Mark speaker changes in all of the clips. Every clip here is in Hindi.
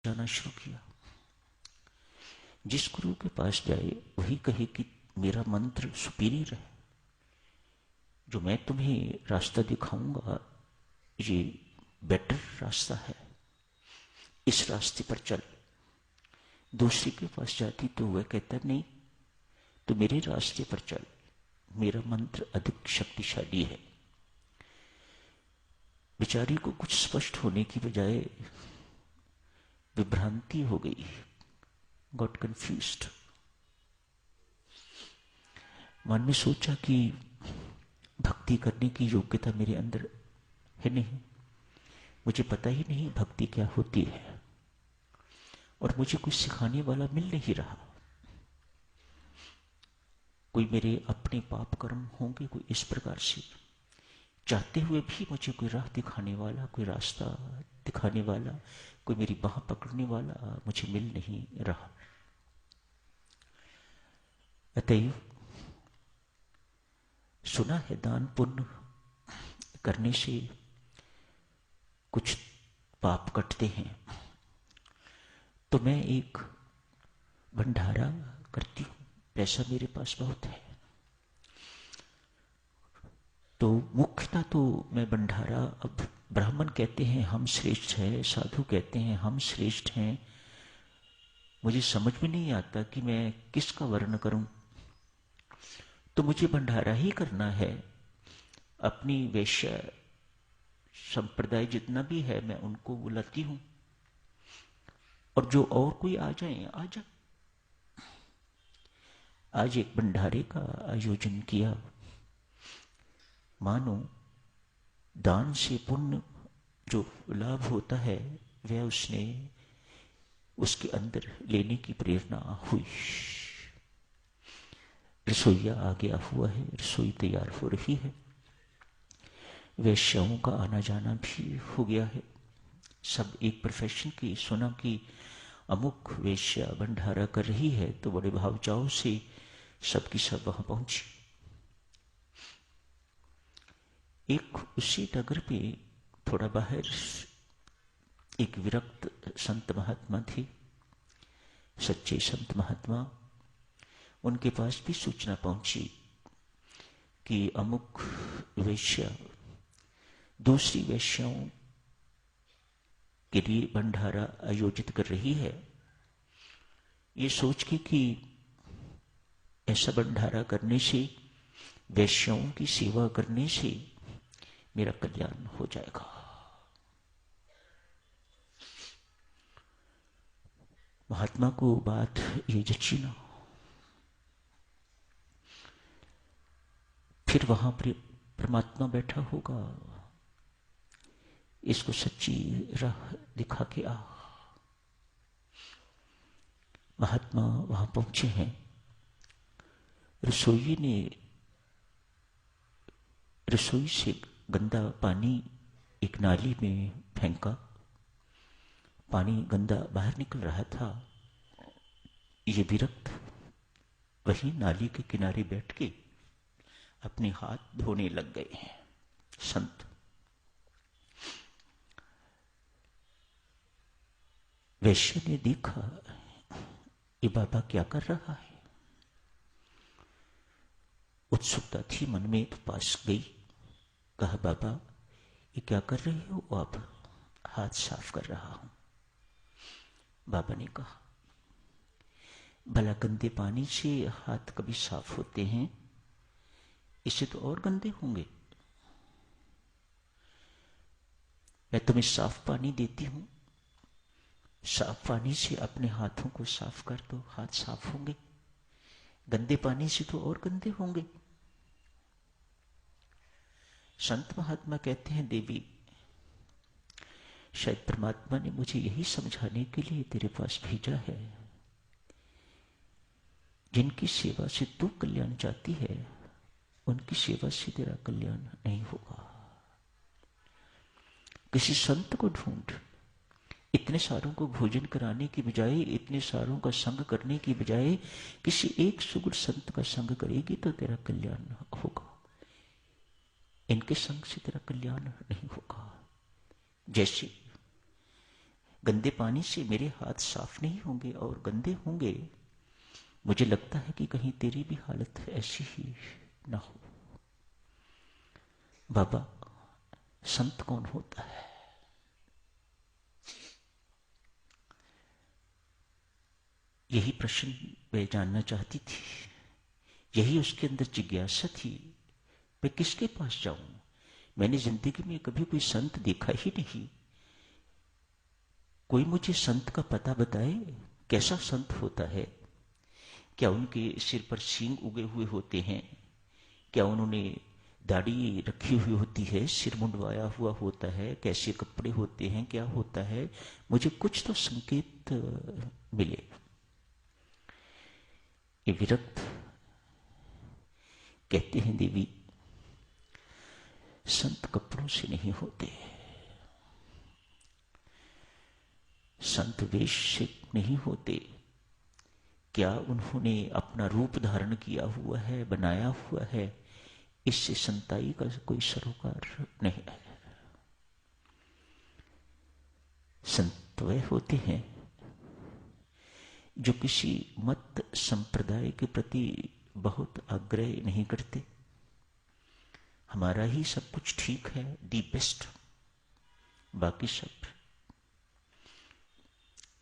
Speaker 1: जाना शुरू किया। जिस गुरु के पास जाए वही कहे कि मेरा मंत्र सुपीरियर है, जो मैं तुम्हें रास्ता दिखाऊंगा ये बेटर रास्ता है, इस रास्ते पर चल। दूसरे के पास जाती तो वह कहता नहीं, तो मेरे रास्ते पर चल, मेरा मंत्र अधिक शक्तिशाली है। बेचारी को कुछ स्पष्ट होने की बजाय विभ्रांति हो गई, गॉट कंफ्यूज्ड। मन में सोचा कि भक्ति करने की योग्यता मेरे अंदर है नहीं, मुझे पता ही नहीं भक्ति क्या होती है, और मुझे कुछ सिखाने वाला मिल नहीं रहा। कोई मेरे अपने पाप कर्म होंगे, कोई इस प्रकार से चाहते हुए भी मुझे कोई राह दिखाने वाला, कोई रास्ता दिखाने वाला, कोई मेरी बाह पकड़ने वाला मुझे मिल नहीं रहा। अतएव सुना है दान पुण्य करने से कुछ पाप कटते हैं, तो मैं एक भंडारा करती हूँ, पैसा मेरे पास बहुत है। तो मुख्यतः तो मैं भंडारा, अब ब्राह्मण कहते हैं हम श्रेष्ठ हैं, साधु कहते हैं हम श्रेष्ठ हैं, मुझे समझ में नहीं आता कि मैं किसका वर्ण करूं। तो मुझे भंडारा ही करना है। अपनी वैश्य संप्रदाय जितना भी है मैं उनको बुलाती हूं, और जो और कोई आ जाए आ जाए। आज एक भंडारे का आयोजन किया। मानो दान से पुण्य जो लाभ होता है वह उसने उसके अंदर लेने की प्रेरणा हुई। रसोईया आ गया हुआ है, रसोई तैयार हो रही है, वैश्याओं का आना जाना भी हो गया है। सब एक प्रोफेशन की सुना कि अमुक वैश्या भंडारा कर रही है, तो बड़े भाव चाव से सबकी सब वहां पहुंची। एक उसी नगर पे थोड़ा बाहर एक विरक्त संत महात्मा थे, सच्चे संत महात्मा। उनके पास भी सूचना पहुंची कि अमुक वैश्या दूसरी वैश्याओं के लिए भंडारा आयोजित कर रही है। ये सोच के कि ऐसा भंडारा करने से, वैश्याओं की सेवा करने से मेरा कल्याण हो जाएगा। महात्मा को बात ये जची ना। फिर वहां पर परमात्मा बैठा होगा, इसको सच्ची राह दिखा के आ। महात्मा वहां पहुंचे हैं। रसोई ने रसोई से गंदा पानी एक नाली में फेंका। पानी गंदा बाहर निकल रहा था। ये विरक्त वही नाली के किनारे बैठ के अपने हाथ धोने लग गए हैं। संत वैश्य ने देखा ये बाबा क्या कर रहा है। उत्सुकता थी मन में, तो पास गई, कहा बाबा ये क्या कर रहे हो आप? हाथ साफ कर रहा हूं। बाबा ने कहा भला गंदे पानी से हाथ कभी साफ होते हैं? इससे तो और गंदे होंगे। मैं तुम्हें साफ पानी देती हूं, साफ पानी से अपने हाथों को साफ कर दो, हाथ साफ होंगे। गंदे पानी से तो और गंदे होंगे। संत महात्मा कहते हैं देवी, शायद परमात्मा ने मुझे यही समझाने के लिए तेरे पास भेजा है। जिनकी सेवा से तू कल्याण चाहती है, उनकी सेवा से तेरा कल्याण नहीं होगा। किसी संत को ढूंढ। इतने सारों को भोजन कराने की बजाय, इतने सारों का संग करने की बजाय किसी एक सुगुण संत का संग करेगी तो तेरा कल्याण होगा। इनके संग से तेरा कल्याण नहीं होगा। जैसे गंदे पानी से मेरे हाथ साफ नहीं होंगे और गंदे होंगे। मुझे लगता है कि कहीं तेरी भी हालत ऐसी ही ना हो। बाबा, संत कौन होता है? यही प्रश्न मैं जानना चाहती थी, यही उसके अंदर जिज्ञासा थी। मैं किसके पास जाऊं? मैंने जिंदगी में कभी कोई संत देखा ही नहीं। कोई मुझे संत का पता बताए, कैसा संत होता है? क्या उनके सिर पर सींग उगे हुए होते हैं? क्या उन्होंने दाढ़ी रखी हुई होती है, सिर मुंडवाया हुआ होता है, कैसे कपड़े होते हैं, क्या होता है? मुझे कुछ तो संकेत मिले। ये विरक्त कहते हैं, देवी, संत कपड़ों से नहीं होते, संत वेश से नहीं होते। क्या उन्होंने अपना रूप धारण किया हुआ है, बनाया हुआ है? इससे संताई का कोई सरोकार नहीं है। संत वह होते हैं जो किसी मत संप्रदाय के प्रति बहुत आग्रह नहीं करते। हमारा ही सब कुछ ठीक है, दी बेस्ट, बाकी सब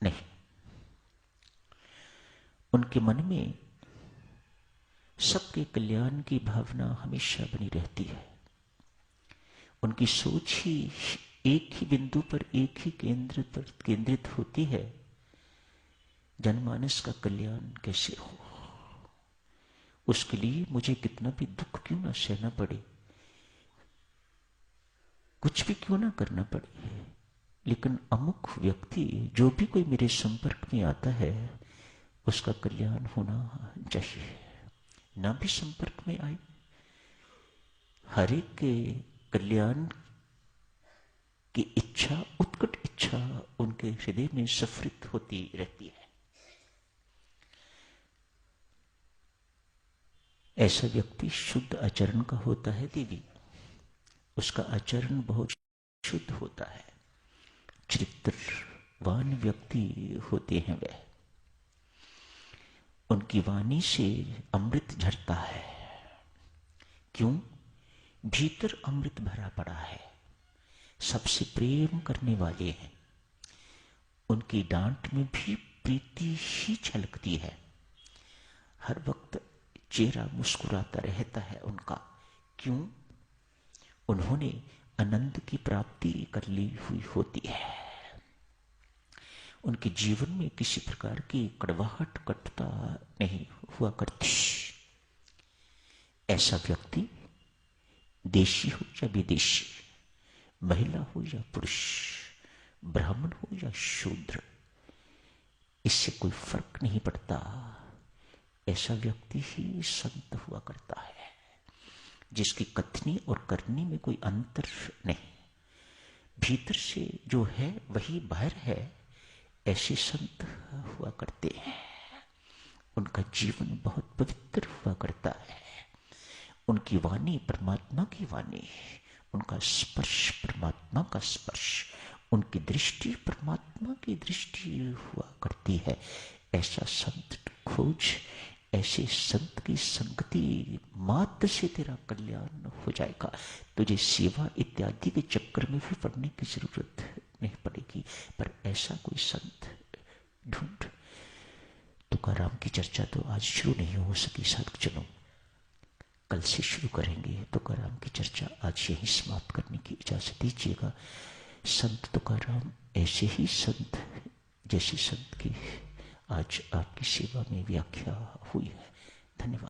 Speaker 1: नहीं। उनके मन में सबके कल्याण की भावना हमेशा बनी रहती है। उनकी सोच ही एक ही बिंदु पर, एक ही केंद्र पर केंद्रित होती है। जनमानस का कल्याण कैसे हो, उसके लिए मुझे कितना भी दुख क्यों ना सहना पड़े, कुछ भी क्यों ना करना पड़े, लेकिन अमुक व्यक्ति, जो भी कोई मेरे संपर्क में आता है, उसका कल्याण होना चाहिए। ना भी संपर्क में आए, हर एक के कल्याण की इच्छा, उत्कट इच्छा उनके हृदय में सफरित होती रहती है। ऐसा व्यक्ति शुद्ध आचरण का होता है देवी। उसका आचरण बहुत शुद्ध होता है, चरित्रवान व्यक्ति होते हैं वह। उनकी वाणी से अमृत झरता है। क्यों? भीतर अमृत भरा पड़ा है। सबसे प्रेम करने वाले हैं। उनकी डांट में भी प्रीति ही झलकती है। हर वक्त चेहरा मुस्कुराता रहता है उनका। क्यों? उन्होंने आनंद की प्राप्ति कर ली हुई होती है। उनके जीवन में किसी प्रकार की कड़वाहट, कटुता नहीं हुआ करती। ऐसा व्यक्ति, देशी हो या विदेशी, महिला हो या पुरुष, ब्राह्मण हो या शूद्र, इससे कोई फर्क नहीं पड़ता। ऐसा व्यक्ति ही संत हुआ करता है, जिसकी कथनी और करनी में कोई अंतर नहीं। भीतर से जो है वही बाहर है। ऐसे संत हुआ करते हैं। उनका जीवन बहुत पवित्र हुआ करता है। उनकी वाणी परमात्मा की वाणी, उनका स्पर्श परमात्मा का स्पर्श, उनकी दृष्टि परमात्मा की दृष्टि हुआ करती है। ऐसा संत खोज, ऐसे संत की संगति मात्र से तेरा कल्याण हो जाएगा। तुझे सेवा इत्यादि के चक्कर में भी पड़ने की जरूरत नहीं पड़ेगी। पर ऐसा कोई संत ढूंढ। तुकाराम की चर्चा तो आज शुरू नहीं हो सकी साधुजनों, कल से शुरू करेंगे। तुकाराम की चर्चा आज यही समाप्त करने की इजाजत दीजिएगा। संत तुकाराम ऐसे ही संत जैसे संत की आज आपकी सेवा में व्याख्या हुई है। धन्यवाद।